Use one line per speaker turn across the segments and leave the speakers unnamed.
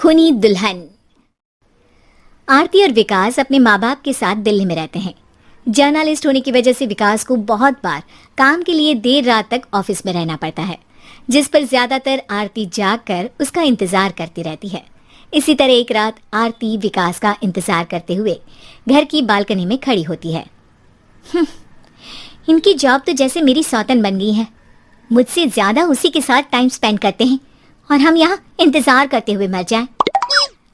खूनी दुल्हन। आरती और विकास अपने माँ बाप के साथ दिल्ली में रहते हैं। जर्नलिस्ट होने की वजह से विकास को बहुत बार काम के लिए देर रात तक ऑफिस में रहना पड़ता है, जिस पर ज्यादातर आरती जागकर उसका इंतजार करती रहती है। इसी तरह एक रात आरती विकास का इंतजार करते हुए घर की बालकनी में खड़ी होती है। इनकी जॉब तो जैसे मेरी सौतन बन गई है। मुझसे ज्यादा उसी के साथ टाइम स्पेंड करते हैं और हम यहाँ इंतजार करते हुए मर जाएं।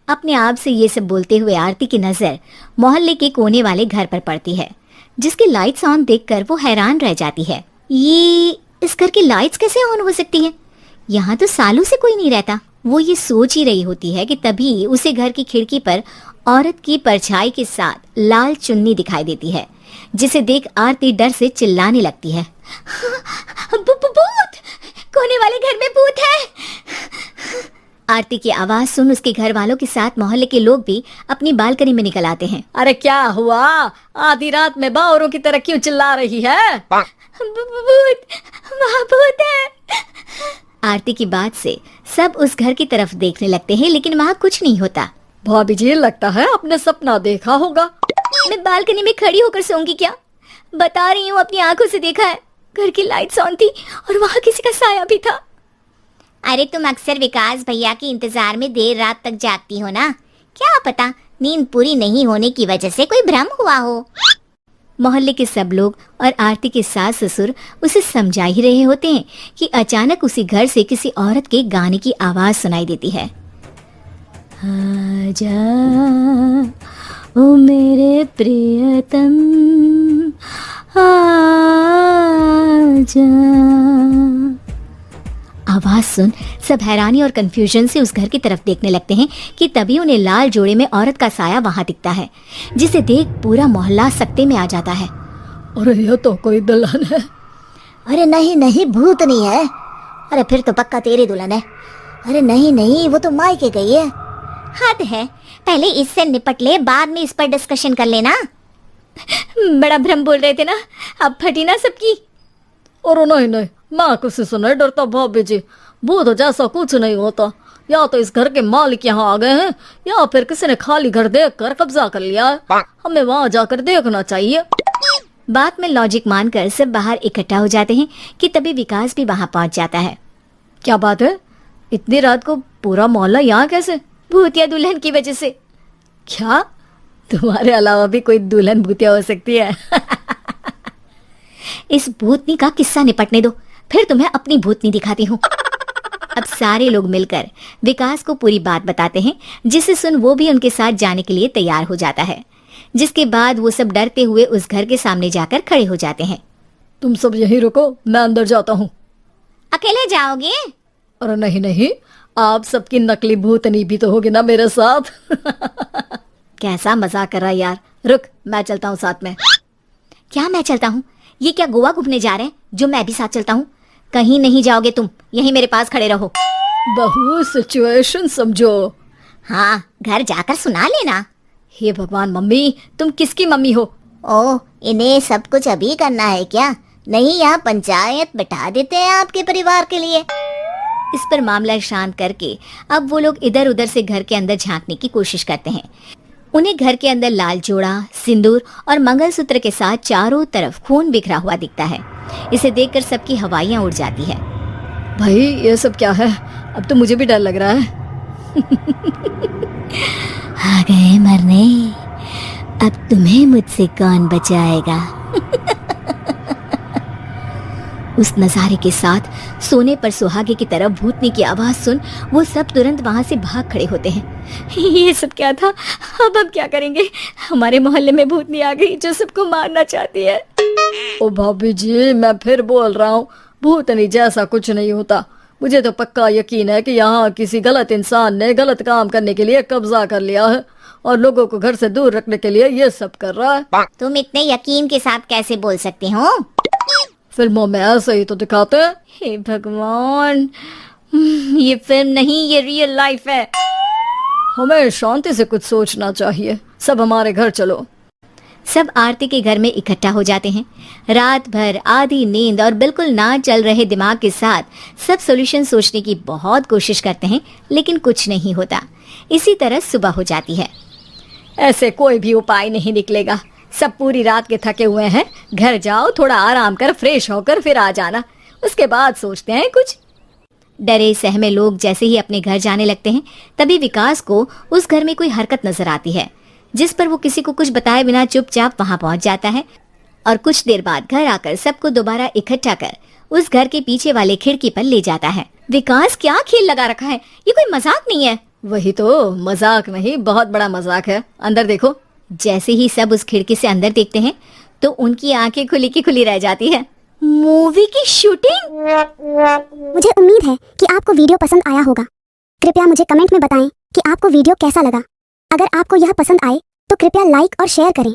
अपने आप से ये सब बोलते हुए आरती की नजर मोहल्ले के कोने वाले घर पर पड़ती है, जिसकी लाइट्स ऑन देखकर वो हैरान रह जाती है। ये इस घर की लाइट्स कैसे ऑन हो सकती है? यहाँ तो सालों से कोई नहीं रहता। वो ये सोच ही रही होती है कि तभी उसे घर की खिड़की पर औरत की परछाई के साथ लाल चुन्नी दिखाई देती है, जिसे देख आरती डर से चिल्लाने लगती है। भूत! कोने वाले घर में भूत है। आरती की आवाज सुन उसके घर वालों के साथ मोहल्ले के लोग भी अपनी बालकनी में निकल आते हैं।
अरे क्या हुआ? आधी रात में बावरों की तरह क्यों चिल्ला रही है?
भूत! वहाँ भूत है। आरती की बात से सब उस घर की तरफ देखने लगते हैं, लेकिन वहाँ कुछ नहीं होता।
भाभी जी, लगता है आपने सपना देखा होगा।
मैं बालकनी में खड़ी होकर सोऊंगी क्या? बता रही हूँ, अपनी आंखों से देखा है। घर की लाइट्स ऑन थी और वहाँ किसी का साया भी था। अरे तुम अक्सर विकास भैया के इंतजार में देर रात तक जागती हो ना, क्या पता नींद पूरी नहीं होने की वजह से कोई भ्रम हुआ हो। मोहल्ले के सब लोग और आरती के सास ससुर उसे समझा ही रहे होते हैं कि अचानक उसी घर से किसी औरत के गाने की आवाज सुनाई देती है। आजा ओ मेरे प्रियतम आजा। आवाज सुन सब हैरानी और कंफ्यूजन से उस घर की तरफ देखने लगते हैं कि तभी उन्हें लाल जोड़े में औरत का साया वहां दिखता है, जिसे देख पूरा मोहल्ला सकते में आ जाता है।
अरे ये तो कोई दुल्हन है।
अरे नहीं नहीं, भूत नहीं है। अरे फिर तो पक्का तेरी दुल्हन है। अरे नहीं नहीं, वो तो मायके गई है।
हद है, पहले इससे निपट ले, बाद में इस पर डिस्कशन कर लेना। बड़ा भ्रम बोल रहे थे ना, अब फटी ना सबकी।
और नहीं नहीं, मैं किसी से नहीं डरता भाभी जी। भूत जैसा कुछ नहीं होता। या तो इस घर के मालिक यहाँ आ गए हैं, या फिर किसी ने खाली घर देख कर कब्जा कर लिया है। हमें वहाँ जाकर देखना चाहिए।
बात में लॉजिक मानकर सब बाहर इकट्ठा हो जाते हैं कि तभी विकास भी वहाँ पहुँच जाता है।
क्या बात है? इतनी रात को पूरा मोहल्ला यहाँ कैसे?
भूतिया दुल्हन की वजह से।
क्या तुम्हारे अलावा भी कोई दुल्हन भूतिया हो सकती है?
इस भूतनी का किस्सा निपटने दो, फिर तुम्हें अपनी भूतनी दिखाती हूँ। अब सारे लोग मिलकर विकास को पूरी बात बताते हैं, जिसे सुन वो भी उनके साथ जाने के लिए तैयार हो जाता है। जिसके बाद वो सब डरते हुए उस घर के सामने जाकर खड़े हो जाते हैं।
तुम सब यहीं रुको, मैं अंदर जाता हूँ।
अकेले जाओगे?
अरे नहीं नहीं, आप सबकी नकली भूतनी भी तो होगी ना मेरे साथ।
कैसा मजाक कर रहा है यार। रुक, मैं चलता हूँ साथ में। क्या मैं चलता हूँ? ये क्या गोवा घूमने जा रहे हैं जो मैं भी साथ चलता हूँ? कहीं नहीं जाओगे तुम, यहीं मेरे पास खड़े रहो।
बहू सिचुएशन समझो।
हाँ, घर जाकर सुना लेना।
हे भगवान, मम्मी तुम किसकी मम्मी हो?
ओह, इन्हें सब कुछ अभी करना है क्या? नहीं, यहाँ पंचायत बैठा देते हैं आपके परिवार के लिए।
इस पर मामला शांत करके अब वो लोग इधर उधर से घर के अंदर झांकने की कोशिश करते हैं। उन्हें घर के अंदर लाल जोड़ा, सिंदूर और मंगलसूत्र के साथ चारों तरफ खून बिखरा हुआ दिखता है। इसे देखकर सबकी हवाइयां उड़ जाती है।
भाई ये सब क्या है? अब तो मुझे भी डर लग रहा है।
आ गए मरने, अब तुम्हें मुझसे कौन बचाएगा? उस नजारे के साथ सोने पर सुहागे की तरफ भूतनी की आवाज सुन वो सब तुरंत वहां से भाग खड़े होते हैं। ये सब क्या था? अब हम क्या करेंगे? हमारे मोहल्ले में भूतनी आ गई जो सबको मारना चाहती है।
ओ भाभी जी, मैं फिर बोल रहा हूँ, भूतनी जैसा कुछ नहीं होता। मुझे तो पक्का यकीन है कि यहाँ किसी गलत इंसान ने गलत काम करने के लिए कब्जा कर लिया है और लोगों को घर से दूर रखने के लिए ये सब कर रहा है।
तुम इतने यकीन के साथ कैसे बोल सकते हो?
फिल्मों में ऐसे ही तो दिखाते हैं।
हे भगवान, ये फिल्म नहीं, ये रियल लाइफ है।
हमें शांति से कुछ सोचना चाहिए। सब हमारे घर चलो।
सब आरती के घर में इकट्ठा हो जाते हैं। रात भर आधी नींद और बिल्कुल ना चल रहे दिमाग के साथ सब सॉल्यूशन सोचने की बहुत कोशिश करते हैं, लेकिन कुछ नहीं होता। इसी तरह सुबह हो जाती है।
ऐसे कोई भी उपाय नहीं निकलेगा। सब पूरी रात के थके हुए हैं, घर जाओ, थोड़ा आराम कर, फ्रेश होकर फिर आ जाना, उसके बाद सोचते हैं कुछ।
डरे सहमे लोग जैसे ही अपने घर जाने लगते हैं, तभी विकास को उस घर में कोई हरकत नजर आती है, जिस पर वो किसी को कुछ बताए बिना चुपचाप वहां पहुंच जाता है और कुछ देर बाद घर आकर सबको दोबारा इकट्ठा कर उस घर के पीछे वाले खिड़की पर ले जाता है। विकास क्या खेल लगा रखा है, ये कोई मजाक नहीं है।
वही तो, मजाक नहीं, बहुत बड़ा मजाक है। अंदर देखो।
जैसे ही सब उस खिड़की से अंदर देखते हैं तो उनकी आंखें खुली की खुली रह जाती है। मूवी की शूटिंग!
मुझे उम्मीद है कि आपको वीडियो पसंद आया होगा। कृपया मुझे कमेंट में बताएं कि आपको वीडियो कैसा लगा। अगर आपको यह पसंद आए तो कृपया लाइक और शेयर करें।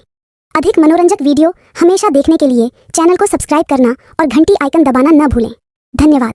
अधिक मनोरंजक वीडियो हमेशा देखने के लिए चैनल को सब्सक्राइब करना और घंटी आइकन दबाना न भूलें। धन्यवाद।